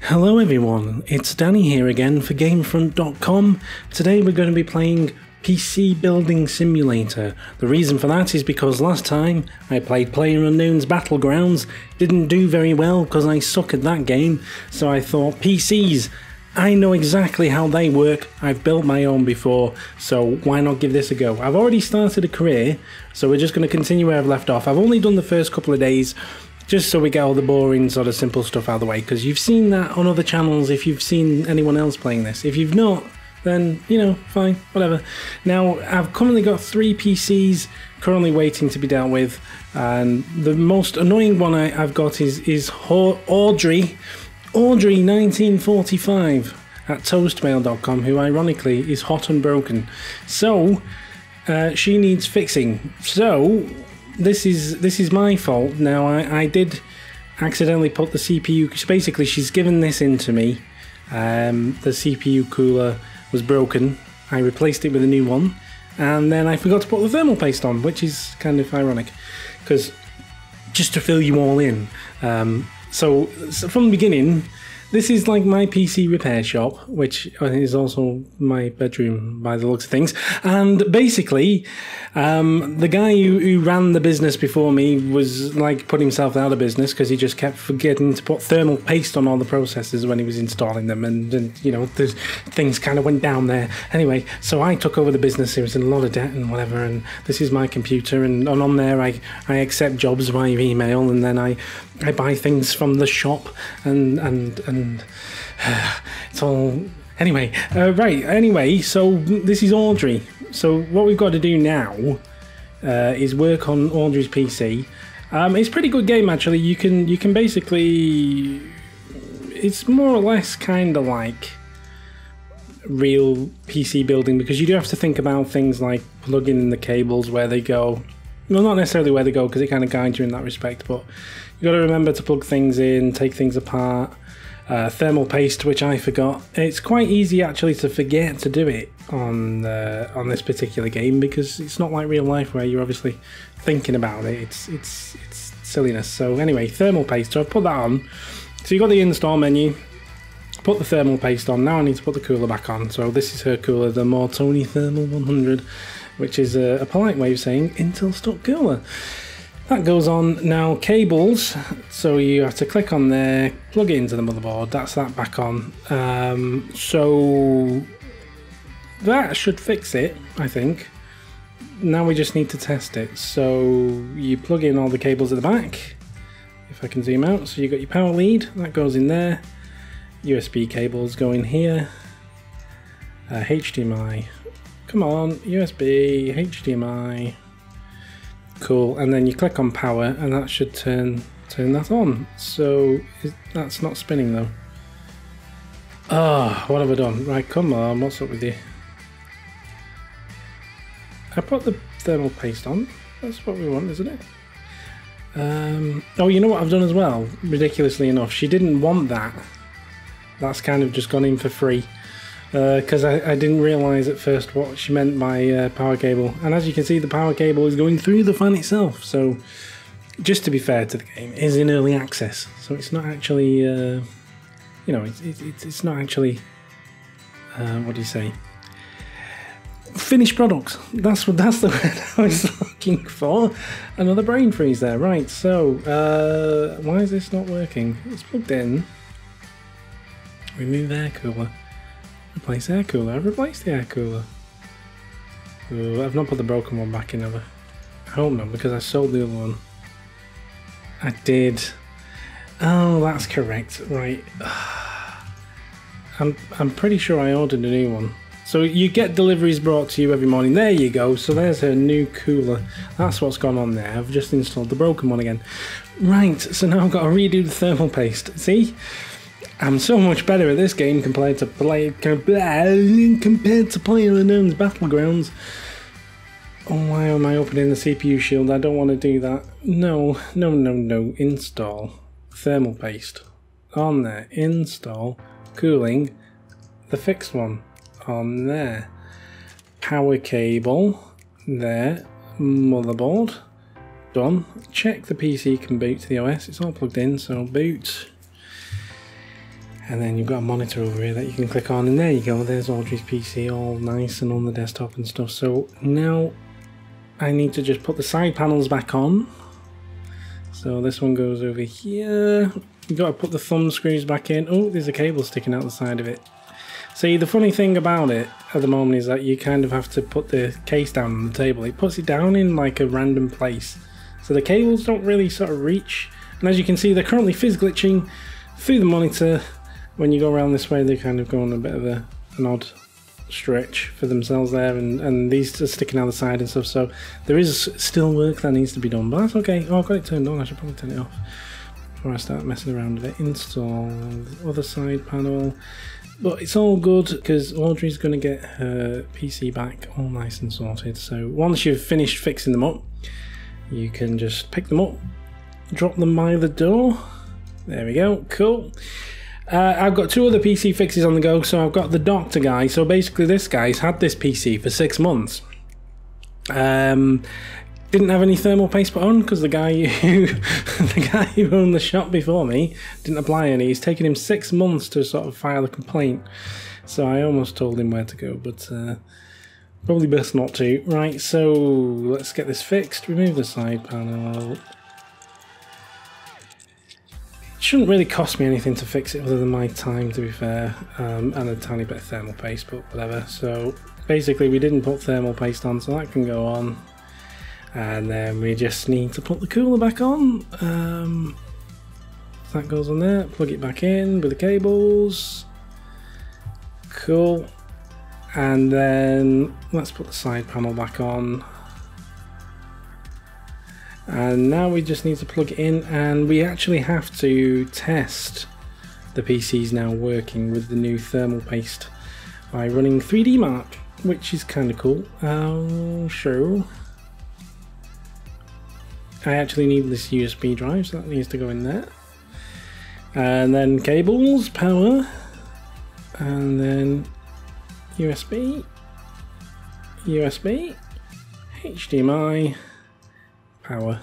Hello everyone, it's Danny here again for GameFront.com. Today we're going to be playing PC Building Simulator. The reason for that is because last time I played PlayerUnknown's Battlegrounds, didn't do very well because I suck at that game, so I thought PCs, I know exactly how they work, I've built my own before, so why not give this a go? I've already started a career, so we're just going to continue where I've left off. I've only done the first couple of days, just so we get all the boring sort of simple stuff out of the way, because you've seen that on other channels if you've seen anyone else playing this. If you've not, then, you know, fine, whatever. Now, I've currently got 3 PCs currently waiting to be dealt with, and the most annoying one I've got is Audrey 1945 at toastmail.com, who ironically is hot and broken. So, she needs fixing. So, this is my fault. Now, I did accidentally put the CPU... So basically, she's given this in to me. The CPU cooler was broken. I replaced it with a new one. And then I forgot to put the thermal paste on, which is kind of ironic. Because, just to fill you all in. So from the beginning... This is like my PC repair shop, which is also my bedroom by the looks of things. And basically, the guy who ran the business before me was like put himself out of business because he just kept forgetting to put thermal paste on all the processors when he was installing them. And you know, things kind of went down there. Anyway, so I took over the business. It was in a lot of debt and whatever. And this is my computer. And on there, I accept jobs via email. And then I buy things from the shop and it's all... Anyway, so this is Audrey. So what we've got to do now is work on Audrey's PC. It's a pretty good game, actually. You can basically... It's more or less kind of like real PC building, because you do have to think about things like plugging in the cables, where they go. Well, not necessarily where they go, because it kind of guides you in that respect, but you got to remember to plug things in, take things apart. Thermal paste, which I forgot. It's quite easy actually to forget to do it on this particular game, because it's not like real life where you're obviously thinking about it. It's silliness. So anyway, thermal paste. So I've put that on. So you've got the install menu. Put the thermal paste on. Now I need to put the cooler back on. So this is her cooler, the Mortoni Thermal 100, which is a polite way of saying Intel stock cooler. That goes on. Now, cables, so you have to click on there, plug it into the motherboard, that's that back on. So that should fix it, I think. Now we just need to test it. So you plug in all the cables at the back, if I can zoom out. So you've got your power lead, that goes in there. USB cables go in here. HDMI, come on, USB, HDMI. Cool, and then you click on power and that should turn that on. So that's not spinning though. Ah, what have I done? Right, come on, what's up with you? I put the thermal paste on. That's what we want, isn't it? Oh, you know what I've done as well? Ridiculously enough, she didn't want that. That's kind of just gone in for free. Because I didn't realise at first what she meant by power cable, and as you can see the power cable is going through the fan itself. So just to be fair to the game, it is in early access, so it's not actually you know, it's not actually what do you say, finished product. That's the word I was looking for. Another brain freeze there. Right, so why is this not working? It's plugged in. Remove air cooler. Replace air cooler. I've replaced the air cooler. Ooh, I've not put the broken one back in, have I? I hope not, because I sold the other one. I did. Oh, that's correct. Right. I'm pretty sure I ordered a new one. So you get deliveries brought to you every morning. There you go. So there's her new cooler. That's what's gone on there. I've just installed the broken one again. Right. So now I've got to redo the thermal paste. See? I'm so much better at this game compared to PlayerUnknown's Battlegrounds. Oh, why am I opening the CPU shield? I don't want to do that. No. Install thermal paste on there. Install cooling, the fixed one on there. Power cable there. Motherboard done. Check the PC can boot to the OS. It's all plugged in, so boot. And then you've got a monitor over here that you can click on, and there you go, there's Audrey's PC all nice and on the desktop and stuff. So now I need to just put the side panels back on. So this one goes over here. You've got to put the thumb screws back in. Oh, there's a cable sticking out the side of it. See, the funny thing about it at the moment is that you kind of have to put the case down on the table. It puts it down in like a random place. So the cables don't really sort of reach. And as you can see, they're currently fizz glitching through the monitor. When you go around this way, they kind of go on a bit of an odd stretch for themselves there, and these are sticking out the side and stuff, so there is still work that needs to be done, but that's okay. Oh, I've got it turned on, I should probably turn it off before I start messing around with it. Install the other side panel, but it's all good because Audrey's going to get her PC back all nice and sorted. So once you've finished fixing them up, you can just pick them up, drop them by the door. There we go, cool. I've got two other PC fixes on the go. So I've got the doctor guy. So basically this guy's had this PC for 6 months. Didn't have any thermal paste put on because the guy who owned the shop before me didn't apply any. It's taken him 6 months to sort of file a complaint. So I almost told him where to go, but probably best not to. Right, so let's get this fixed. Remove the side panel. Shouldn't really cost me anything to fix it other than my time, to be fair, and a tiny bit of thermal paste, but whatever. So basically we didn't put thermal paste on, so that can go on, and then we just need to put the cooler back on. That goes on there, plug it back in with the cables, cool, and then let's put the side panel back on. And now we just need to plug it in, and we actually have to test the PC's now working with the new thermal paste by running 3D Mark, which is kind of cool. I'll show. I actually need this USB drive, so that needs to go in there. And then cables, power, and then USB, HDMI, power.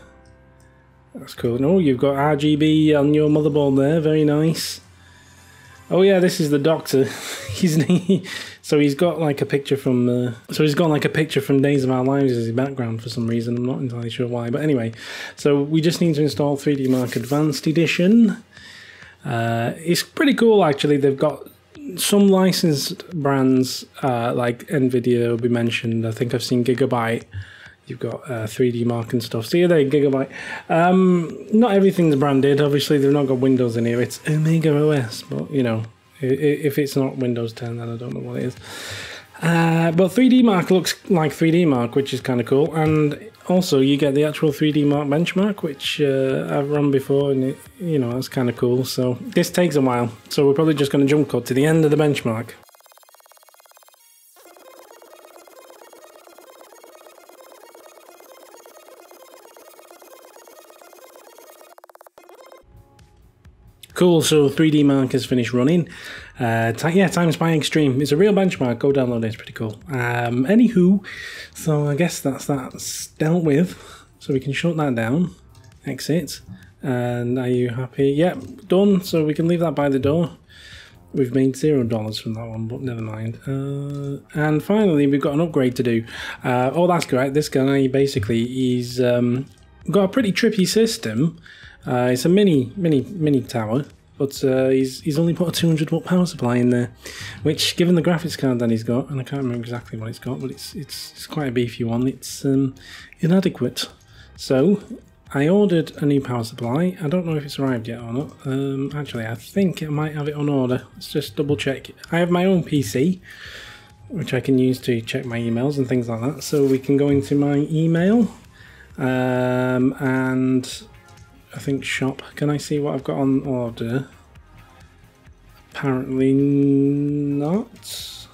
That's cool. No, you've got RGB on your motherboard there, very nice. Oh yeah, this is the doctor. So he's got like a picture from Days of Our Lives as his background for some reason. I'm not entirely sure why, but anyway. So we just need to install 3D Mark Advanced Edition. It's pretty cool actually. They've got some licensed brands like Nvidia will be mentioned. I think I've seen Gigabyte. You've got 3D Mark and stuff. See you there, Gigabyte. Not everything's branded. Obviously, they've not got Windows in here. It's Omega OS, but you know, if it's not Windows 10, then I don't know what it is. But 3D Mark looks like 3D Mark, which is kind of cool. And also, you get the actual 3D Mark benchmark, which I've run before, and you know, that's kind of cool. So this takes a while. So we're probably just going to jump cut to the end of the benchmark. Cool, so 3D Mark has finished running. Yeah, Time Spy Extreme. It's a real benchmark. Go download it, it's pretty cool. Anywho, so I guess that's dealt with. So we can shut that down. Exit. And are you happy? Yep, done. So we can leave that by the door. We've made $0 from that one, but never mind. And finally, we've got an upgrade to do. Oh, that's correct. This guy, basically, he's got a pretty trippy system. It's a mini tower, but he's only put a 200 watt power supply in there, which, given the graphics card that he's got, and I can't remember exactly what it's got, but it's quite a beefy one. It's inadequate. So I ordered a new power supply. I don't know if it's arrived yet or not. Actually, I think I might have it on order. Let's just double check. I have my own PC, which I can use to check my emails and things like that. So we can go into my email and I think shop. Can I see what I've got on order? Apparently not.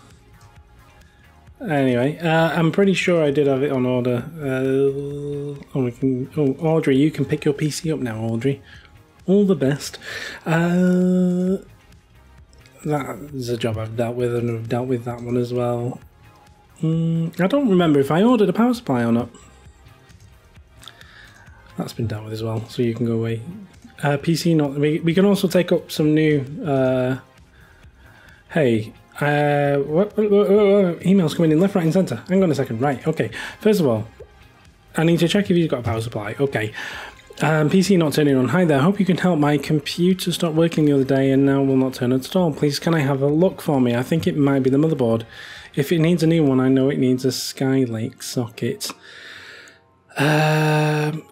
Anyway, I'm pretty sure I did have it on order. Audrey, you can pick your PC up now, Audrey. All the best. That is a job I've dealt with, and I've dealt with that one as well. I don't remember if I ordered a power supply or not. That's been dealt with as well, so you can go away. PC not. We can also take up some new Hey, emails coming in left, right, and centre. Hang on a second. Right, okay. First of all, I need to check if you've got a power supply. Okay. PC not turning on. Hi there. Hope you can help. My computer stopped working the other day and now will not turn at all. Please, can I have a look for me? I think it might be the motherboard. If it needs a new one, I know it needs a Skylake socket.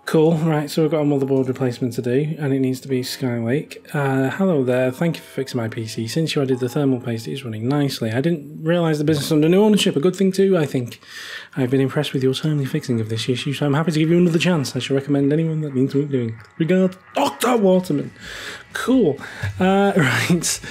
Cool. Right, so we've got a motherboard replacement to do, and it needs to be Skylake. Hello there. Thank you for fixing my PC. Since you added the thermal paste, it is running nicely. I didn't realise the business under new ownership. A good thing too, I think. I've been impressed with your timely fixing of this issue, so I'm happy to give you another chance. I should recommend anyone that needs work doing. Regards, Dr. Waterman. Cool. Right.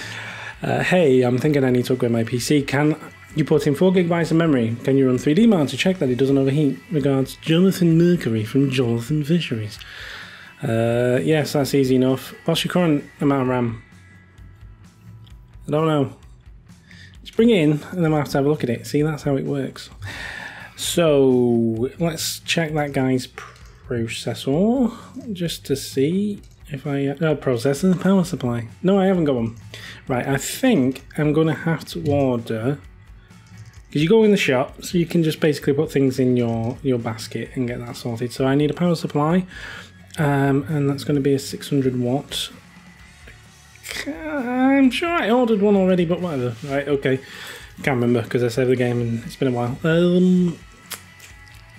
Hey, I'm thinking I need to upgrade my PC. Can you put in 4 gigabytes of memory? Can you run 3D mode to check that it doesn't overheat? Regards, Jonathan Mercury from Jonathan Fisheries. Yes, that's easy enough. What's your current amount of RAM? I don't know. Just bring it in and then we'll have to have a look at it. See, that's how it works. So, let's check that guy's processor just to see if I... processor and power supply. No, I haven't got one. Right, I think I'm going to have to order... Because you go in the shop, so you can just basically put things in your basket and get that sorted. So I need a power supply, and that's going to be a 600 watt. I'm sure I ordered one already, but whatever. Right, okay. Can't remember because I saved the game and it's been a while.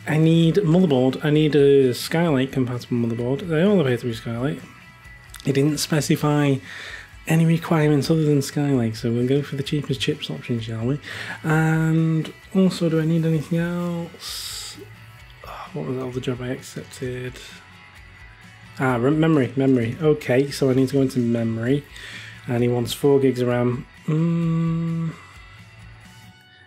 I need motherboard. I need a Skylake compatible motherboard. They all appear to be Skylake. It didn't specify any requirements other than Skylake, so we'll go for the cheapest chips option, shall we? And also, do I need anything else? Oh, what was the other job I accepted? Memory. Okay, so I need to go into memory, and he wants 4 gigs of RAM.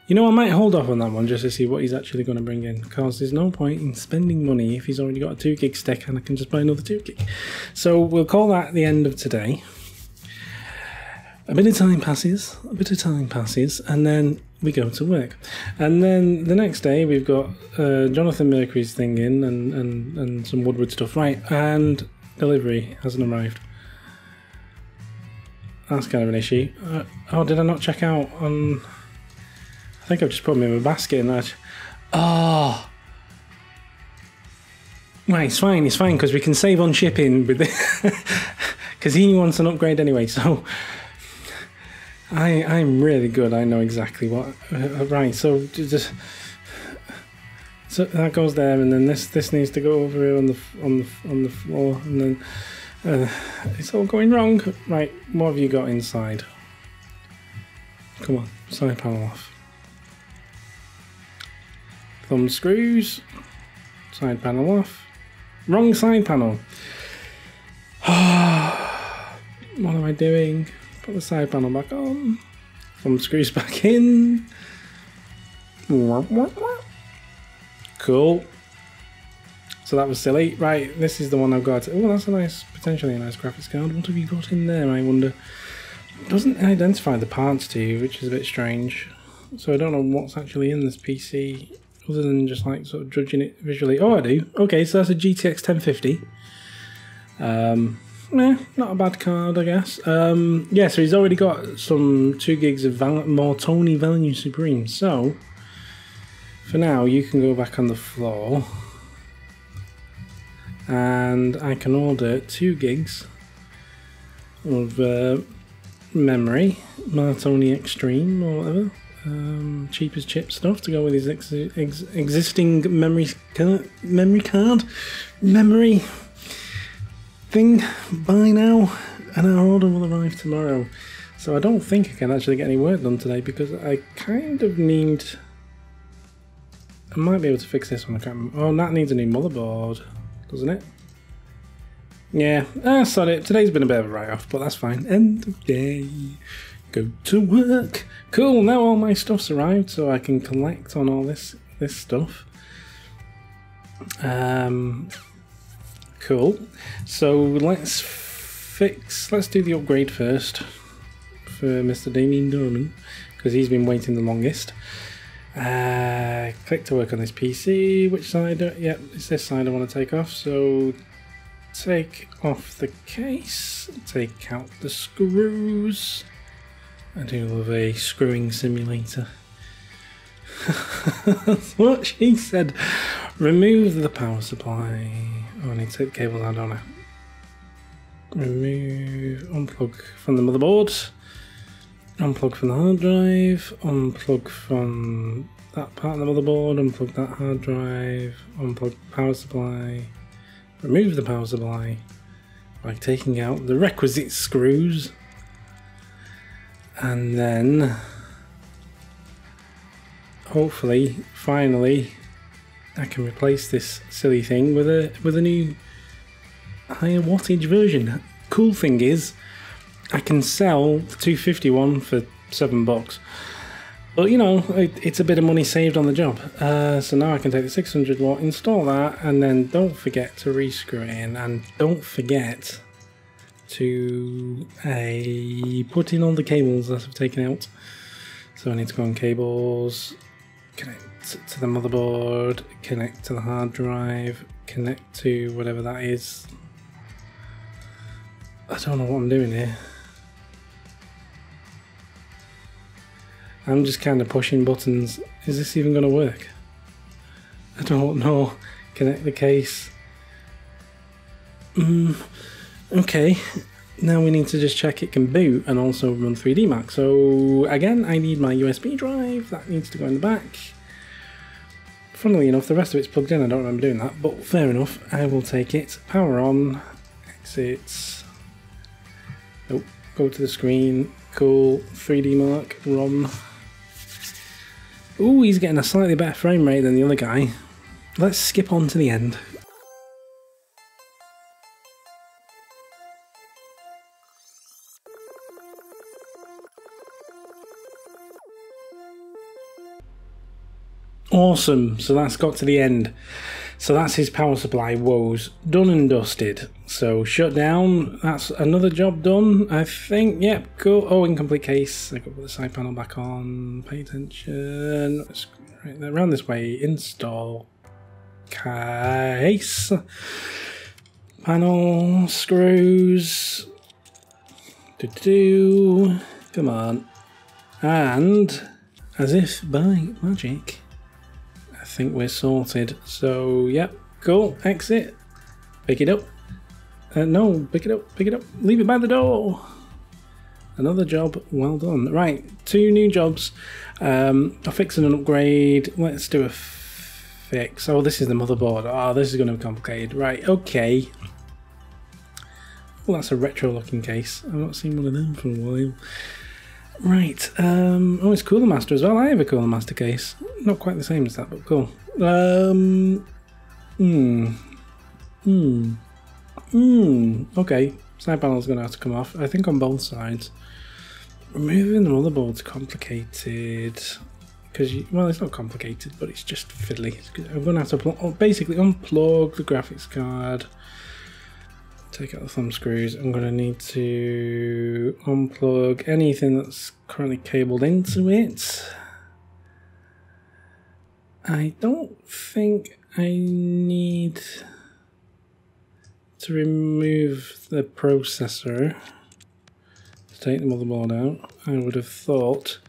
You know, I might hold off on that one just to see what he's actually going to bring in, because there's no point in spending money if he's already got a 2 gig stick and I can just buy another 2 gig. So we'll call that the end of today. A bit of time passes, and then we go to work. And then the next day we've got Jonathan Mercury's thing in and some Woodward stuff. Right, and delivery hasn't arrived. That's kind of an issue. Oh, did I not check out on... I think I've just put them in my basket and that... Oh! Right, it's fine, because we can save on shipping with it. Because he wants an upgrade anyway, so... I'm really good. I know exactly what. Right, so just so that goes there, and then this needs to go over here on the floor, and then it's all going wrong. Right, what have you got inside? Come on, side panel off. Thumb screws. Side panel off. Wrong side panel. What am I doing? Put the side panel back on. Thumb screws back in. Cool. So that was silly. Right, this is the one I've got. Oh, that's potentially a nice graphics card. What have you got in there, I wonder? It doesn't identify the parts to you, which is a bit strange. So I don't know what's actually in this PC, other than just like sort of judging it visually. Oh, I do. Okay, so that's a GTX 1050. Not a bad card, I guess. Yeah, so he's already got some 2 gigs of Mortoni Value Supreme. So, for now, you can go back on the floor. And I can order 2 gigs of memory, Martoni Extreme or whatever. Cheapest chip stuff to go with his existing memory thing by now, and our order will arrive tomorrow. So I don't think I can actually get any work done today because I kind of need... I might be able to fix this one, I can't remember. Oh, that needs a new motherboard, doesn't it? Yeah, sorry, today's been a bit of a write-off, but that's fine. End of day, go to work. Cool, now all my stuff's arrived, so I can collect on all this stuff. Cool. So let's do the upgrade first for Mr. Damien Dorman, because he's been waiting the longest. Click to work on this PC. Which side? Yep, it's this side I want to take off. So take off the case, take out the screws, I do love a screwing simulator. That's what she said. Remove the power supply. Oh, I need to take the cable out, don't I? Remove, unplug from the motherboard. Unplug from the hard drive. Unplug from that part of the motherboard. Unplug that hard drive. Unplug power supply. Remove the power supply by taking out the requisite screws. And then hopefully, finally, I can replace this silly thing with a new higher wattage version. Cool thing is, I can sell the 251 for $7. But you know, it's a bit of money saved on the job. So now I can take the 600 watt, install that, and then don't forget to rescrew it in, and don't forget to put in all the cables that I've taken out. So I need to go on cables, connect to the motherboard, connect to the hard drive, connect to whatever that is. I don't know what I'm doing here. I'm just kind of pushing buttons. Is this even going to work? I don't know. Connect the case. Okay, now we need to just check it can boot and also run 3D Max. So again, I need my USB drive. That needs to go in the back. Funnily enough, the rest of it's plugged in. I don't remember doing that, but fair enough. I will take it. Power on. Exit. Nope. Go to the screen. Cool. 3D Mark. Run. Ooh, he's getting a slightly better frame rate than the other guy. Let's skip on to the end. Awesome, so that's got to the end. So that's his power supply woes done and dusted. So shut down, that's another job done, I think. Yep, cool. Oh, incomplete case. I got to put the side panel back on. Pay attention. Right there, around this way. Install case. Panel, screws. Come on. And as if by magic, I think we're sorted. So, yep, cool. Exit. Pick it up. No, pick it up. Pick it up. Leave it by the door. Another job well done. Right, 2 new jobs. A fix and an upgrade. Let's do a fix. Oh, this is the motherboard. Oh, this is going to be complicated. Right, okay. Well, that's a retro-looking case. I've not seen one of them for a while. Right, oh, it's Cooler Master as well. I have a Cooler Master case. Not quite the same as that, but cool. Okay, side panel's gonna have to come off. I think on both sides. Removing the motherboard's complicated. Because, well, it's not complicated, but it's just fiddly. I'm gonna have to basically unplug the graphics card. Take out the thumb screws. I'm going to need to unplug anything that's currently cabled into it. I don't think I need to remove the processor to take the motherboard out. I would have thought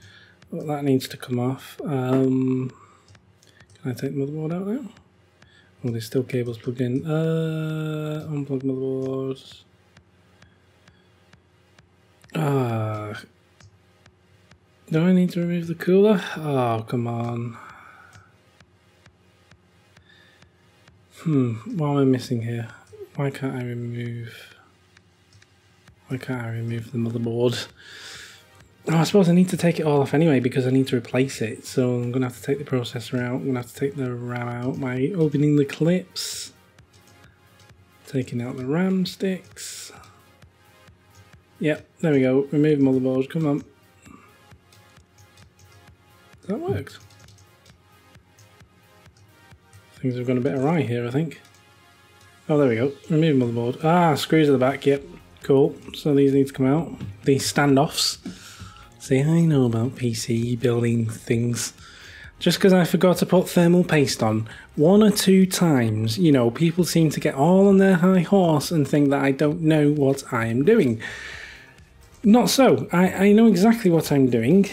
that needs to come off. Can I take the motherboard out now? Oh, there's still cables plugged in. Unplug motherboard. Do I need to remove the cooler? Oh, come on. What am I missing here? Why can't I remove the motherboard? Oh, I suppose I need to take it all off anyway because I need to replace it. So I'm going to have to take the processor out. I'm going to have to take the RAM out by opening the clips. Taking out the RAM sticks. Yep, there we go. Remove motherboard. Come on. That worked. Things have gone a bit awry here, I think. Oh, there we go. Remove motherboard. Ah, screws at the back. Yep, cool. So these need to come out. These standoffs. See, I know about PC building things. Just because I forgot to put thermal paste on 1 or 2 times, you know, people seem to get all on their high horse and think that I don't know what I am doing. Not so. I know exactly what I'm doing.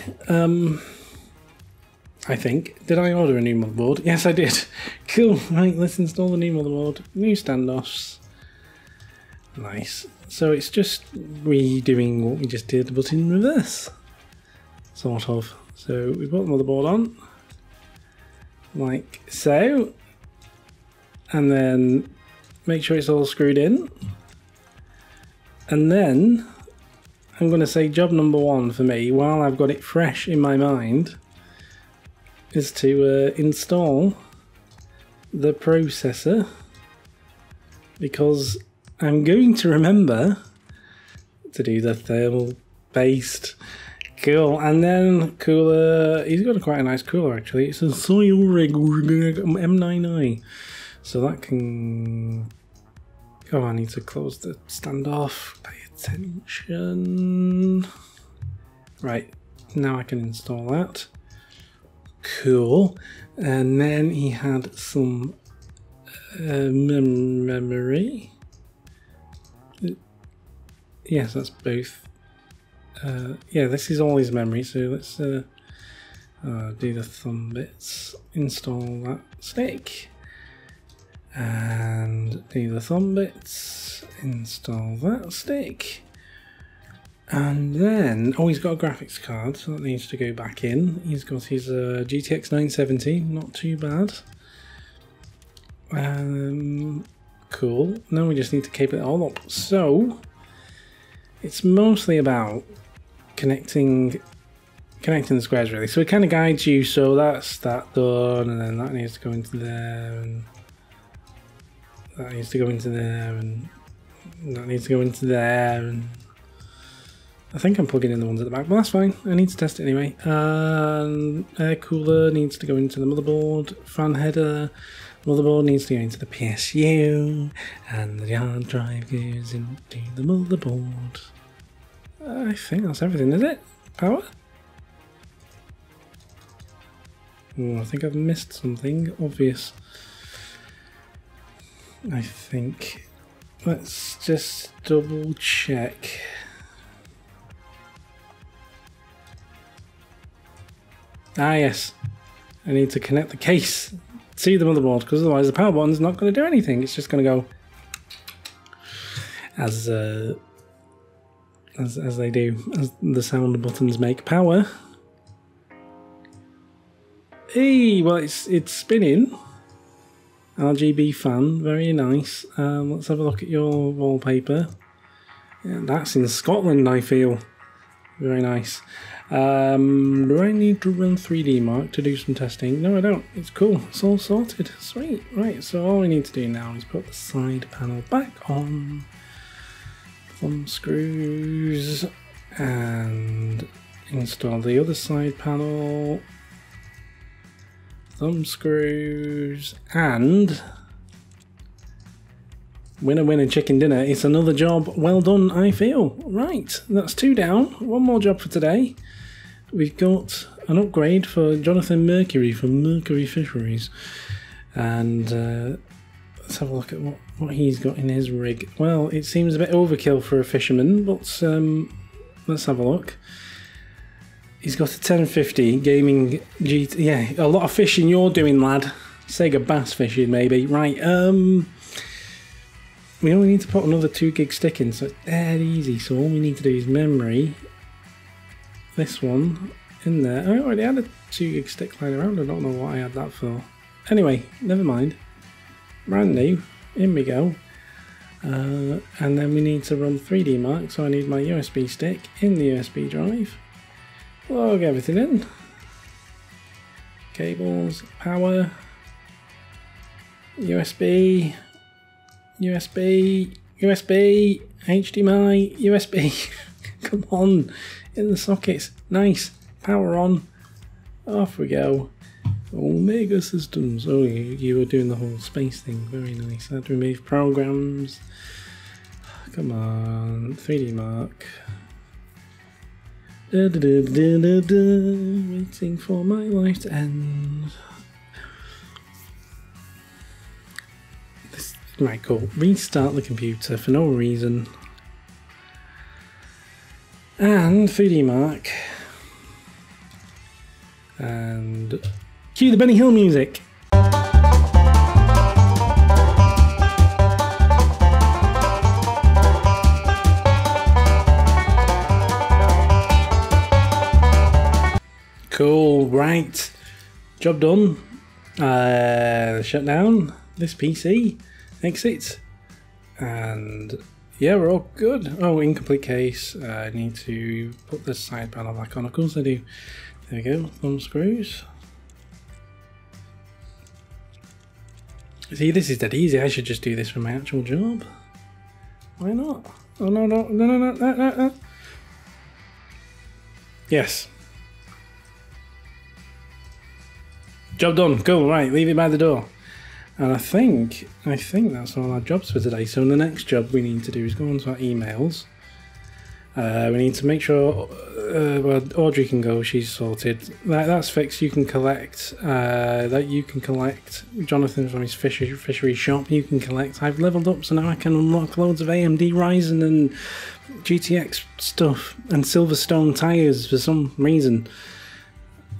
I think. Did I order a new motherboard? Yes, I did. Cool. Right, let's install the new motherboard. New standoffs. Nice. So it's just redoing what we just did, but in reverse. Sort of. So we put the motherboard on. Like so. And then make sure it's all screwed in. And then I'm going to say job number one for me, while I've got it fresh in my mind, is to install the processor, because I'm going to remember to do the thermal paste. Cool. And then cooler, he's got quite a nice cooler actually. It's a Soilrig M9i, so that can... Oh, I need to close the standoff. Pay attention. Right, now I can install that. Cool. And then he had some memory. Yes, that's both. Yeah, this is all his memory, so let's do the thumb bits. Install that stick. And do the thumb bits. Install that stick. And then, oh, he's got a graphics card, so that needs to go back in. He's got his GTX 970, not too bad. Cool. Now we just need to cable it all up. So, it's mostly about connecting the squares, really. So it kind of guides you, so that's that done, and then that needs to go into there, and that needs to go into there, and that needs to go into there, and I think I'm plugging in the ones at the back, but that's fine. I need to test it anyway. Air cooler needs to go into the motherboard. Fan header. Motherboard needs to go into the PSU. And the hard drive goes into the motherboard. I think that's everything, is it? Power? Oh, I think I've missed something obvious. I think. Let's just double check. Ah yes, I need to connect the case to the motherboard, because otherwise the power button's not going to do anything. It's just going to go as they do, as the sound buttons make. Power. Hey, well it's spinning. RGB fan, very nice. Let's have a look at your wallpaper. Yeah, that's in Scotland, I feel. Very nice. Do I need to run 3D Mark to do some testing? No, I don't. It's cool. It's all sorted. Sweet. Right, so all we need to do now is put the side panel back on. Thumb screws. And install the other side panel. Thumb screws. And... winner, winner, chicken dinner. It's another job well done, I feel. Right, that's 2 down. One more job for today. We've got an upgrade for Jonathan Mercury from Mercury Fisheries. And let's have a look at what he's got in his rig. Well, it seems a bit overkill for a fisherman, but let's have a look. He's got a 1050 gaming GT. Yeah, a lot of fishing you're doing, lad. Sega bass fishing, maybe. Right, we only need to put another 2 gig stick in, so it's dead easy. So all we need to do is memory this one in there. I already had a 2 gig stick lying around. I don't know what I had that for. Anyway, never mind. Brand new. In we go. And then we need to run 3D Mark, so I need my USB stick in the USB drive. Plug everything in. Cables, power, USB. USB, HDMI, USB. Come on, in the sockets. Nice. Power on. Off we go. Omega Systems. Oh, you were doing the whole space thing. Very nice. I had to remove programs. Come on. 3D Mark. Waiting for my life to end. Right, cool. Restart the computer for no reason. And 3D Mark. And cue the Benny Hill music. Cool, right. Job done. Shut down this PC. Exit. And yeah, we're all good. Oh, incomplete case. I need to put the side panel back on. Of course I do. There we go. Thumb screws. See, this is dead easy. I should just do this for my actual job. Why not? Oh, no, no, no, no, no, no, no, no. Yes. Job done. Cool. Right, leave it by the door. And I think that's all our jobs for today. So the next job we need to do is go onto our emails. We need to make sure well, Audrey can go. She's sorted. That's fixed. You can collect. Jonathan from his fishery shop. You can collect. I've leveled up, so now I can unlock loads of AMD Ryzen and GTX stuff and Silverstone tires for some reason.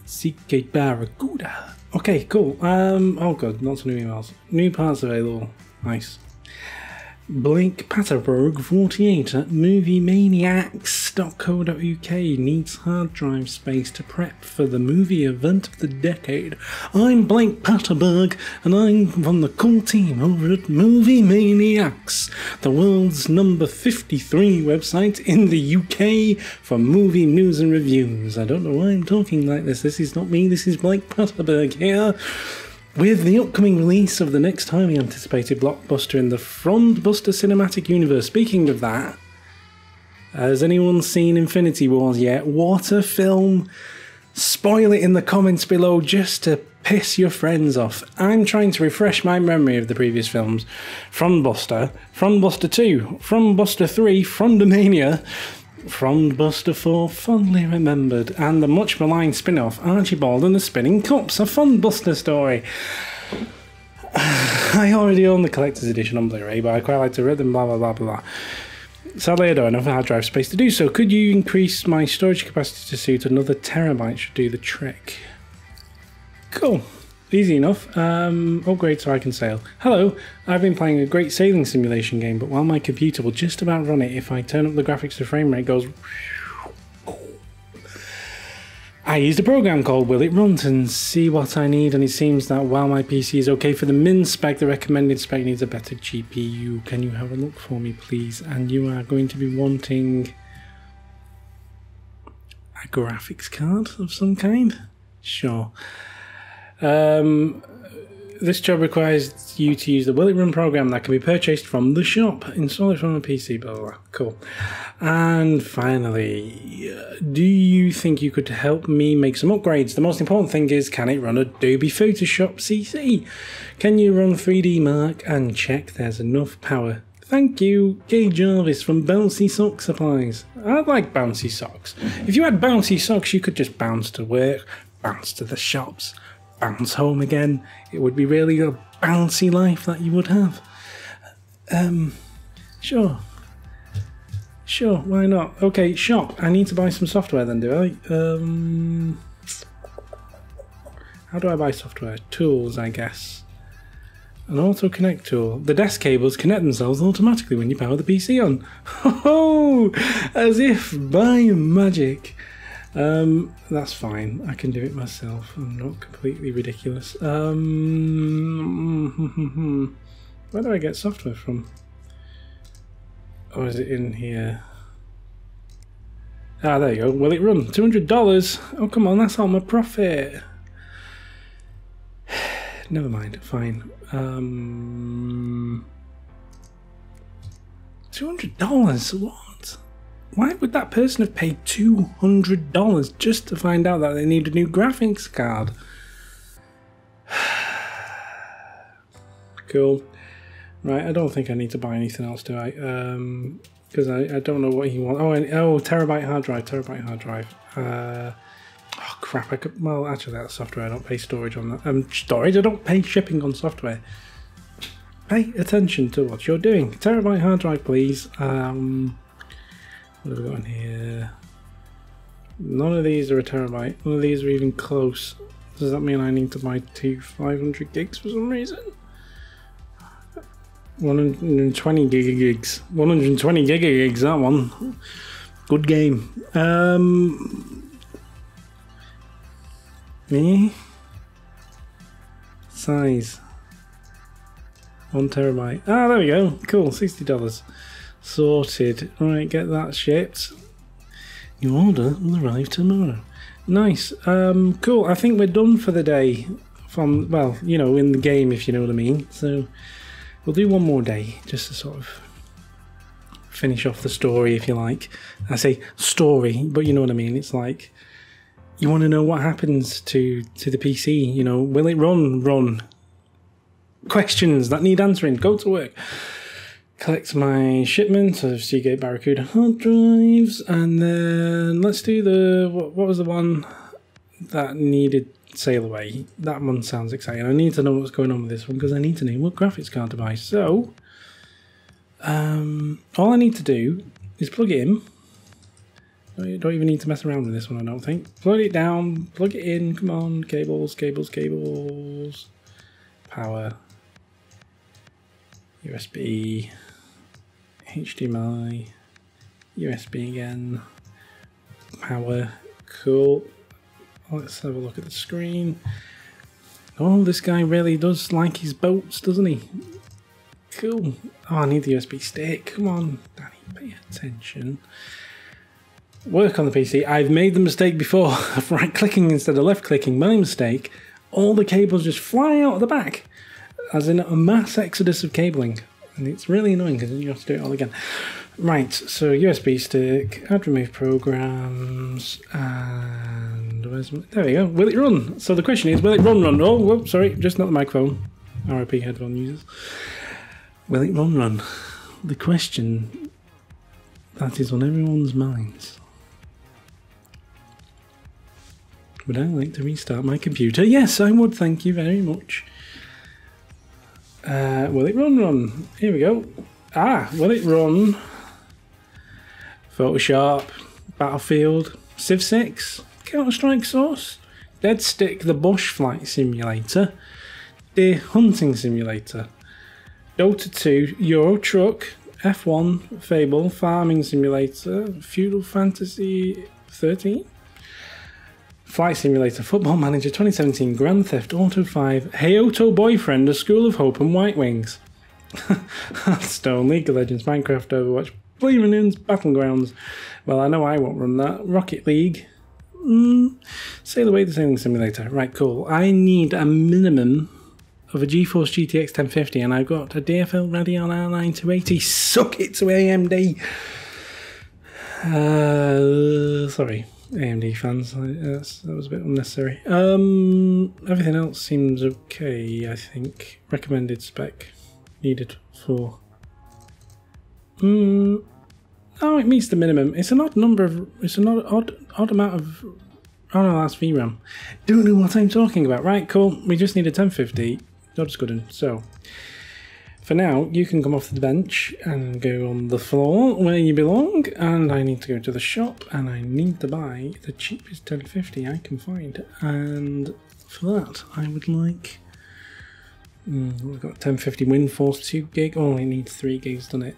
CK Barracuda. Okay, cool. Oh god, lots of new emails. New parts available. Nice. Blake Patterberg 48 at moviemaniacs.co.uk needs hard drive space to prep for the movie event of the decade. I'm Blake Patterberg and I'm from the cool team over at Movie Maniacs, the world's number 53 website in the UK for movie news and reviews. I don't know why I'm talking like this. This is not me, this is Blake Patterberg here. With the upcoming release of the next highly anticipated blockbuster in the Frontbuster cinematic universe. Speaking of that, has anyone seen Infinity Wars yet? What a film! Spoil it in the comments below just to piss your friends off. I'm trying to refresh my memory of the previous films. Frontbuster, Frontbuster 2, Frontbuster 3, Frondomania, Frontbuster 4, fondly remembered, and the much maligned spin-off Archibald and the Spinning Cups, a Frontbuster story. I already own the collector's edition on Blu-ray, but I quite like to read them, blah blah blah blah. Sadly, I don't have hard drive space to do so. Could you increase my storage capacity to suit another terabyte? Should do the trick. Cool. Easy enough. Upgrade so I can sail. Hello, I've been playing a great sailing simulation game, but while my computer will just about run it, if I turn up the graphics, the frame rate goes... I used a program called Will It Run to see what I need, and it seems that while my PC is okay for the min spec, the recommended spec needs a better GPU. Can you have a look for me, please? And you are going to be wanting a graphics card of some kind? Sure. This job requires you to use the Will It Run program that can be purchased from the shop. Install it from a PC, blah, blah, blah. Cool. And finally, do you think you could help me make some upgrades? The most important thing is, can it run Adobe Photoshop CC? Can you run 3D Mark and check there's enough power? Thank you, Gay Jarvis from Bouncy Sock Supplies. I like bouncy socks. If you had bouncy socks, you could just bounce to work, bounce to the shops, bounce home again. It would be really a bouncy life that you would have. Sure. Sure, why not? Okay, shop. I need to buy some software then, do I? How do I buy software? Tools, I guess. An auto connect tool. The desk cables connect themselves automatically when you power the PC on. Oh, as if by magic. That's fine. I can do it myself. I'm not completely ridiculous. Where do I get software from? Or is it in here? Ah, there you go. Will it run? $200. Oh, come on. That's all my profit. Never mind. Fine. $200? What? Why would that person have paid $200 just to find out that they need a new graphics card? Cool. Right, I don't think I need to buy anything else, do I? Because I don't know what he wants. Oh, terabyte hard drive, oh crap, I could, well, actually that's software, I don't pay storage on that. Storage, I don't pay shipping on software. Pay attention to what you're doing. Terabyte hard drive, please. What have we got in here? None of these are a terabyte. None of these are even close. Does that mean I need to buy two 500 gigs for some reason? 120 gigs. 120 gigs, that one. Good game. Me? Size. 1 terabyte. Ah, there we go. Cool, $60. Sorted. Right, get that shipped. Your order will arrive tomorrow. Nice. Cool. I think we're done for the day. From, well, you know, in the game, if you know what I mean. So we'll do one more day just to sort of finish off the story, if you like. I say story, but you know what I mean. It's like you want to know what happens to the PC. You know, will it run? Questions that need answering. Go to work. Collect my shipment of Seagate Barracuda hard drives, and then let's do the what was the one that needed sail away. That one sounds exciting. I need to know what's going on with this one because I need to know what graphics card to buy. So all I need to do is plug it in. I don't even need to mess around with this one, I don't think. Plug it down, plug it in, come on, cables, power, USB, HDMI, USB again, power, cool. Let's have a look at the screen. Oh, this guy really does like his boats, doesn't he? Cool. Oh, I need the USB stick. Come on, Danny, pay attention. Work on the PC. I've made the mistake before of right-clicking instead of left-clicking. My mistake. All the cables just fly out of the back, as in a mass exodus of cabling. And it's really annoying because you have to do it all again. Right, so USB stick, add remove programs, and there we go. Will it run? So the question is, will it run? Oh, whoops, sorry, just not the microphone. RIP headphone users. Will it run? The question that is on everyone's minds. Would I like to restart my computer? Yes, I would, thank you very much. Will it run? Here we go. Ah, will it run? Photoshop, Battlefield, Civ 6, Counter-Strike Source, Dead Stick, the Bush Flight Simulator, Deer Hunting Simulator, Dota 2, Euro Truck, F1, Fable, Farming Simulator, Feudal Fantasy 13, Flight Simulator, Football Manager 2017, Grand Theft Auto 5, Heyoto Boyfriend, A School of Hope and White Wings, Hearthstone, League of Legends, Minecraft, Overwatch, Playrunins, Battlegrounds. Well, I know I won't run that. Rocket League. Sail Away the Sailing Simulator. Right, cool. I need a minimum of a GeForce GTX 1050, and I've got a DFL Radeon R9 280. Suck it to AMD. Sorry, AMD fans. That was a bit unnecessary. Everything else seems okay, I think. Recommended spec needed for... Oh, it meets the minimum. It's an odd number of... It's an odd amount of... Oh no, that's VRAM. Don't know what I'm talking about. Right, cool. We just need a 1050. Not as good. So, for now, you can come off the bench and go on the floor where you belong. And I need to go to the shop and I need to buy the cheapest 1050 I can find. And for that, I would like... we've got 1050 WinForce 2 gig. Oh, it needs 3 gigs, doesn't it?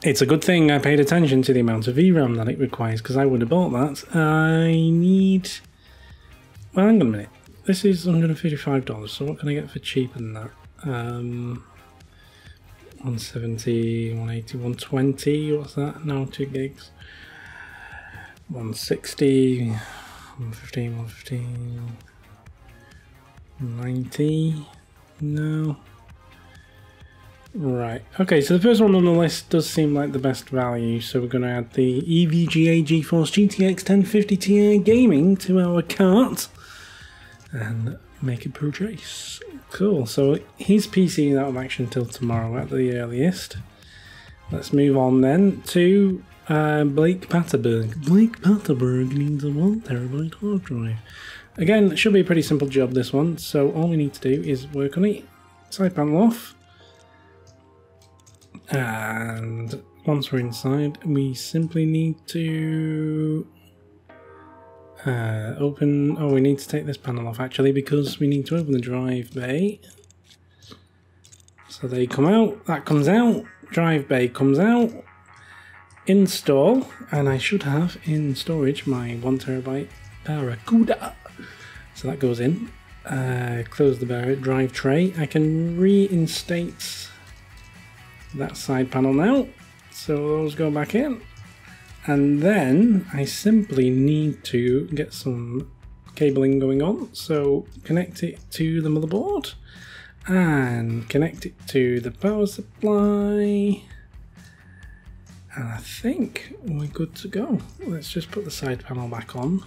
It's a good thing I paid attention to the amount of VRAM that it requires, because I would have bought that. I need... Well, hang on a minute. This is $155, so what can I get for cheaper than that? 170, 180, 120, what's that? No, 2 gigs. 160, 115, 115, 90... No. Right. Okay, so the first one on the list does seem like the best value, so we're going to add the EVGA GeForce GTX 1050 Ti Gaming to our cart and make a purchase. Cool. So his PC out of action till tomorrow at the earliest. Let's move on then to Blake Patterberg. Blake Patterberg needs a 1 terabyte hard drive. Again, it should be a pretty simple job, this one, so all we need to do is work on it, side panel off, and once we're inside, we simply need to open... Oh, we need to take this panel off actually, because we need to open the drive bay. So they come out, that comes out, drive bay comes out, install, and I should have in storage my 1TB Barracuda. So that goes in. Close the drive tray. I can reinstate that side panel now. So those go back in. And then I simply need to get some cabling going on. So connect it to the motherboard and connect it to the power supply. And I think we're good to go. Let's just put the side panel back on.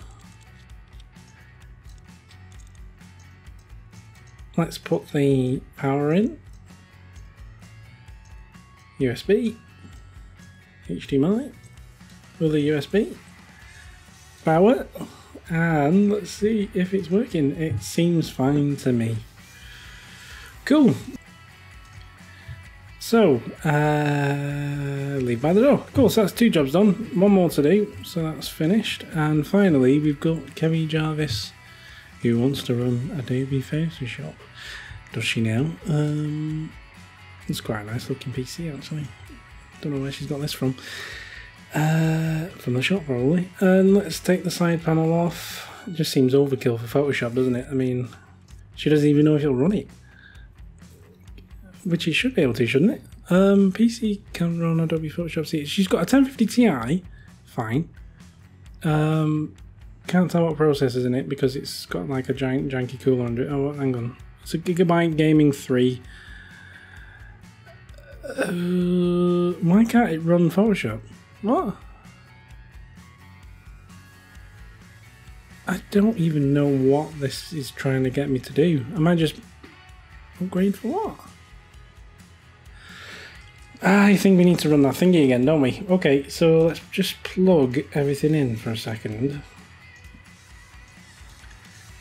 Let's put the power in. USB, HDMI, other USB, power, and let's see if it's working. It seems fine to me. Cool. So, leave by the door. Cool, so that's 2 jobs done. 1 more to do, so that's finished. And finally, we've got Kevy Jarvis, who wants to run Adobe Photoshop. Does she now? It's quite a nice looking PC actually. Don't know where she's got this from. From the shop probably. And let's take the side panel off. It just seems overkill for Photoshop, doesn't it? I mean, she doesn't even know if it'll run it. Which it should be able to, shouldn't it? PC can run Adobe Photoshop. See, she's got a 1050 Ti. Fine. Can't tell what processor's in it because it's got like a giant janky cooler under it. Oh, hang on. It's a Gigabyte Gaming 3. Why can't it run Photoshop? What? I don't even know what this is trying to get me to do. Am I just upgrade for what? I think we need to run that thingy again, don't we? Okay, so let's just plug everything in for a second.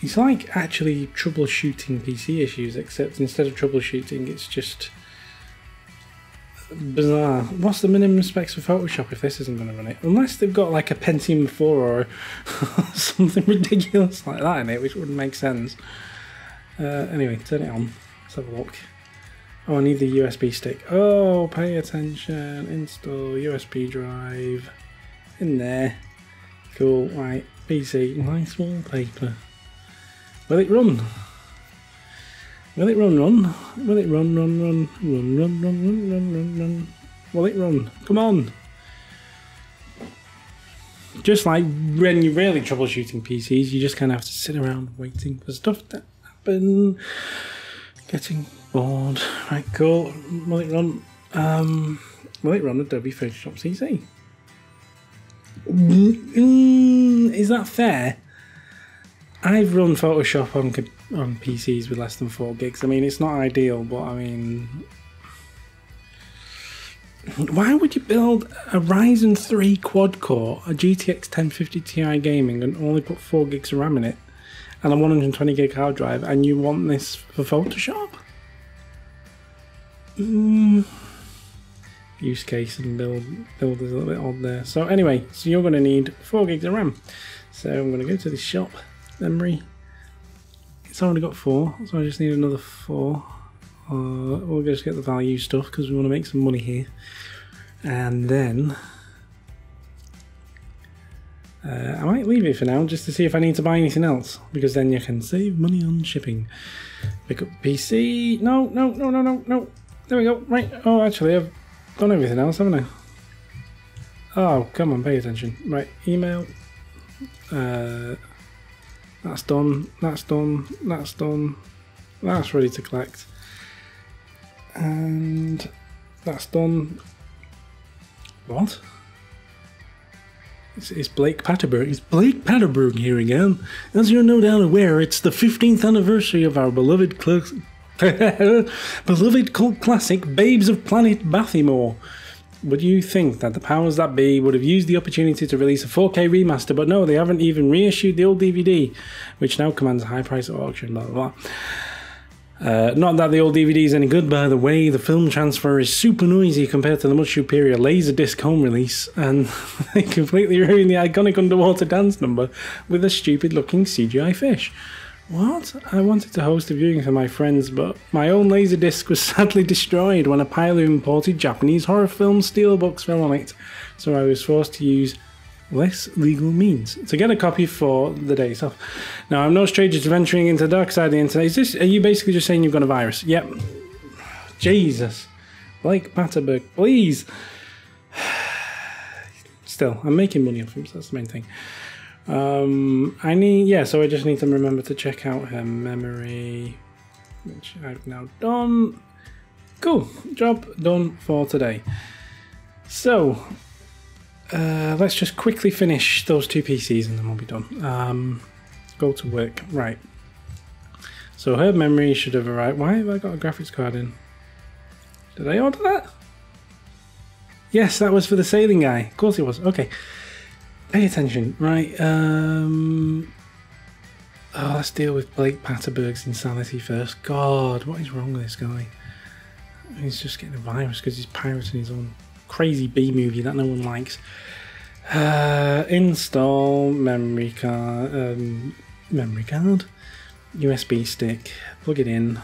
It's like actually troubleshooting PC issues, except instead of troubleshooting, it's just bizarre. What's the minimum specs for Photoshop if this isn't going to run it? Unless they've got like a Pentium 4 or something ridiculous like that in it, which wouldn't make sense. Anyway, turn it on. Let's have a look. Oh, I need the USB stick. Oh, pay attention. Install USB drive. In there. Cool. Right. PC. Nice wallpaper. Will it run? Will it run? Will it run? Run. Will it run? Come on. Just like when you're really troubleshooting PCs, you just kind of have to sit around waiting for stuff to happen. Getting bored. Right, cool. Will it run? Will it run Adobe Photoshop CC? Is that fair? I've run Photoshop on PCs with less than 4 gigs. I mean, it's not ideal, but I mean, why would you build a Ryzen 3 quad-core, a GTX 1050 Ti gaming, and only put 4 gigs of RAM in it, and a 120 gig hard drive, and you want this for Photoshop? Use case and build is a little bit odd there. So anyway, so you're going to need 4 gigs of RAM. So I'm going to go to the shop. Memory. It's already got 4, so I just need another 4. We'll just get the value stuff because we want to make some money here. And then I might leave it for now just to see if I need to buy anything else, because then you can save money on shipping. Pick up PC. No. There we go. Right. Oh, actually, I've done everything else, haven't I? Oh, come on, pay attention. Right, email. That's done, that's done, that's done, that's ready to collect, and that's done. What? It's Blake Patterberg. It's Blake Patterberg here again. As you're no doubt aware, it's the 15th anniversary of our beloved cult classic Babes of Planet Bathymore. Would you think that the powers that be would have used the opportunity to release a 4K remaster, but no, they haven't even reissued the old DVD, which now commands a high price at auction, blah blah blah. Not that the old DVD is any good, by the way. The film transfer is super noisy compared to the much superior Laserdisc home release, and they completely ruined the iconic underwater dance number with a stupid-looking CGI fish. What? I wanted to host a viewing for my friends, but my own Laserdisc was sadly destroyed when a pile of imported Japanese horror film steelbooks fell on it, so I was forced to use less legal means to get a copy for the days off. Now, I'm no stranger to venturing into the dark side of the internet. Are you basically just saying you've got a virus? Yep. Jesus. Blake Patterberg, please. Still, I'm making money off him, so that's the main thing. So I just need to remember to check out her memory, which I've now done. Cool. Job done for today. So, let's just quickly finish those 2 PCs and then we'll be done. Go to work. Right. So her memory should have arrived. Why have I got a graphics card in? Did I order that? Yes, that was for the sailing guy. Of course it was. Okay. Pay attention. Right. Let's deal with Blake Patterberg's insanity first. God, what is wrong with this guy? He's just getting a virus because he's pirating his own crazy B movie that no one likes. Install memory card, USB stick, plug it in.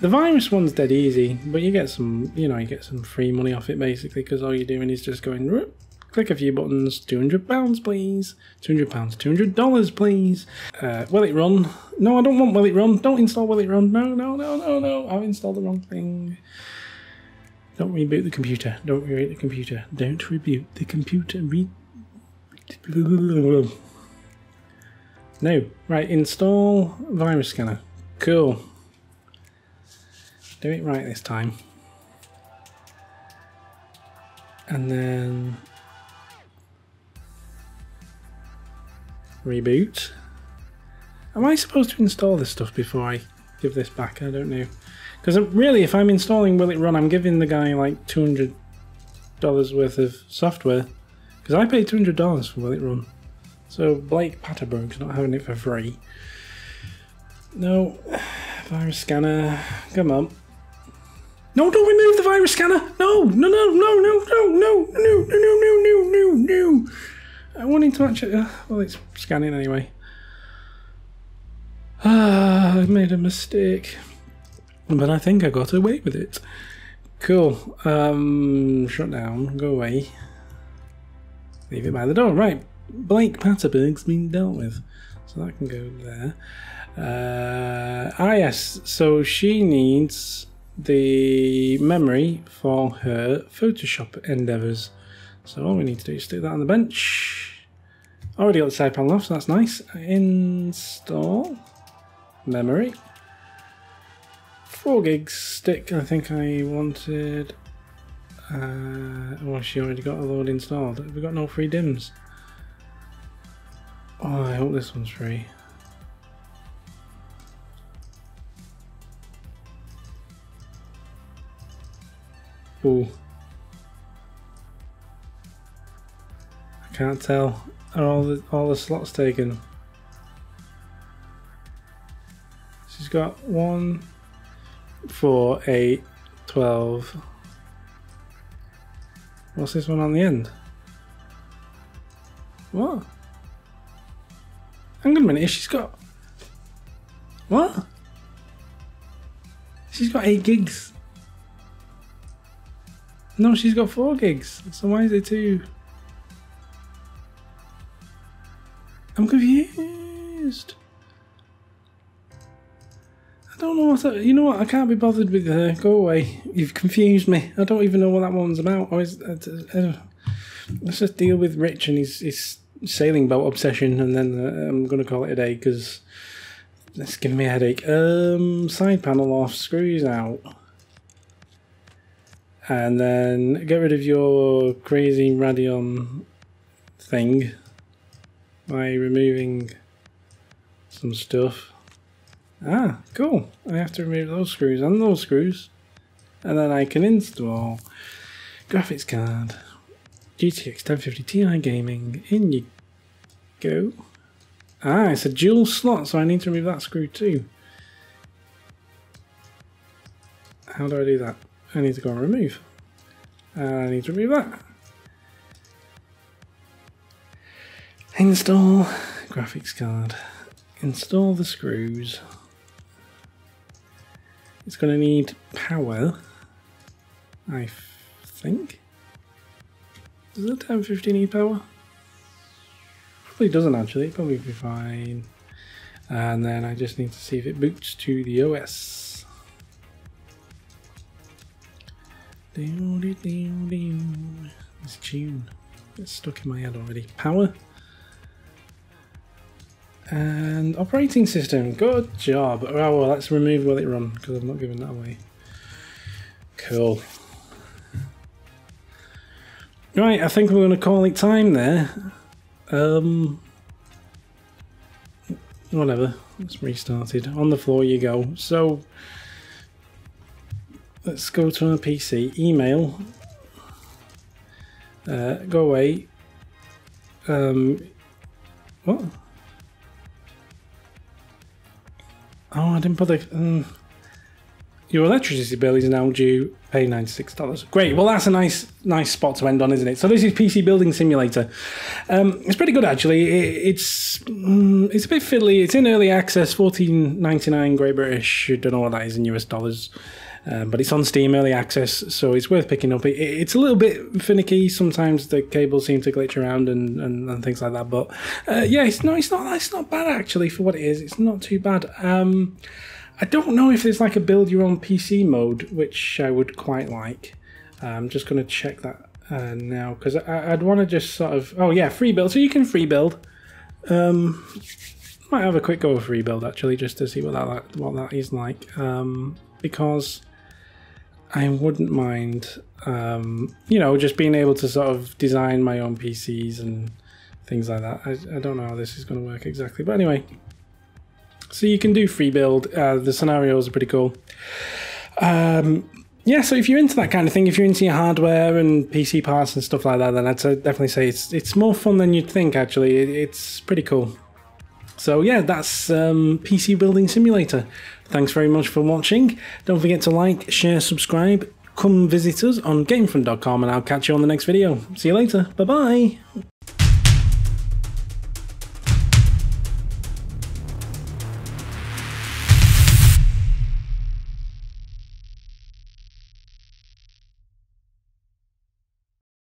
The virus one's dead easy, but you get some, you get some free money off it basically, because all you're doing is just going, click a few buttons, £200 please, £200, $200 please. Will it run? No, I don't want Will it run. Don't install Will it run. No, I've installed the wrong thing. Don't reboot the computer. Don't reboot the computer. Don't reboot the computer. No. Right, install virus scanner. Cool. Do it right this time. And then reboot. Am I supposed to install this stuff before I give this back? I don't know. Because really, if I'm installing Will It Run, I'm giving the guy like $200 worth of software. Because I paid $200 for Will It Run. So Blake Patterberg's not having it for free. No. Virus scanner. Come on. No, don't remove the virus scanner! No! No! I wanted to actually... well, it's scanning anyway. I made a mistake. But I think I got away with it. Cool. Shut down. Go away. Leave it by the door. Right. Blake Patterberg's been dealt with. So that can go there. Yes. So she needs the memory for her Photoshop endeavours. So all we need to do is stick that on the bench. Already got the side panel off, so that's nice. Install memory. 4 gigs stick, I think I wanted. Well, she already got a load installed. Have we got no free DIMMs? Oh, I hope this one's free. Ooh. I can't tell. Are all the slots taken? She's got 1, 4, 8, 12. What's this one on the end? What? Hang on a minute, she's got... What? She's got 8 gigs. No, she's got 4 gigs. So why is it 2? I'm confused. I don't know what... You know what? I can't be bothered with her. Go away. You've confused me. I don't even know what that one's about. Let's just deal with Rich and his sailing boat obsession, and then I'm going to call it a day, because it's giving me a headache. Side panel off. Screws out. And then get rid of your crazy Radeon thing by removing some stuff. Ah, cool. I have to remove those screws and those screws. And then I can install graphics card. GTX 1050 Ti Gaming. In you go. Ah, it's a dual slot, so I need to remove that screw too. How do I do that? I need to go and remove. I need to remove that. Install graphics card. Install the screws. It's going to need power, I think. Does the 1050 need power? Probably doesn't actually, probably be fine. And then I just need to see if it boots to the OS. This tune gets stuck in my head already. Power. And operating system, good job. Oh well, let's remove will it run, because I'm not giving that away. Cool. Right, I think we're going to call it time there. Whatever, let's restart it. On the floor you go. So, let's go to our PC. Email. Go away. What? Oh, I didn't put the... Your electricity bill is now due. Pay $96. Great. Well, that's a nice spot to end on, isn't it? So this is PC Building Simulator. It's pretty good actually. It's a bit fiddly. It's in early access, $14.99 Great British. Don't know what that is in US dollars. But it's on Steam early access, so it's worth picking up. It's a little bit finicky. Sometimes the cables seem to glitch around and things like that. But yeah, it's not bad actually for what it is. It's not too bad. I don't know if there's like a build your own PC mode, which I would quite like. I'm just going to check that now, because I'd want to just sort of... Oh yeah, free build. So you can free build. Might have a quick go of free build actually, just to see what that is like. Because I wouldn't mind, you know, just being able to sort of design my own PCs and things like that. I don't know how this is going to work exactly, but anyway. So you can do free build. The scenarios are pretty cool. Yeah, so if you're into that kind of thing, if you're into your hardware and PC parts and stuff like that, then I'd definitely say it's more fun than you'd think, actually. It's pretty cool. So yeah, that's PC Building Simulator. Thanks very much for watching. Don't forget to like, share, subscribe. Come visit us on GameFront.com and I'll catch you on the next video. See you later. Bye-bye.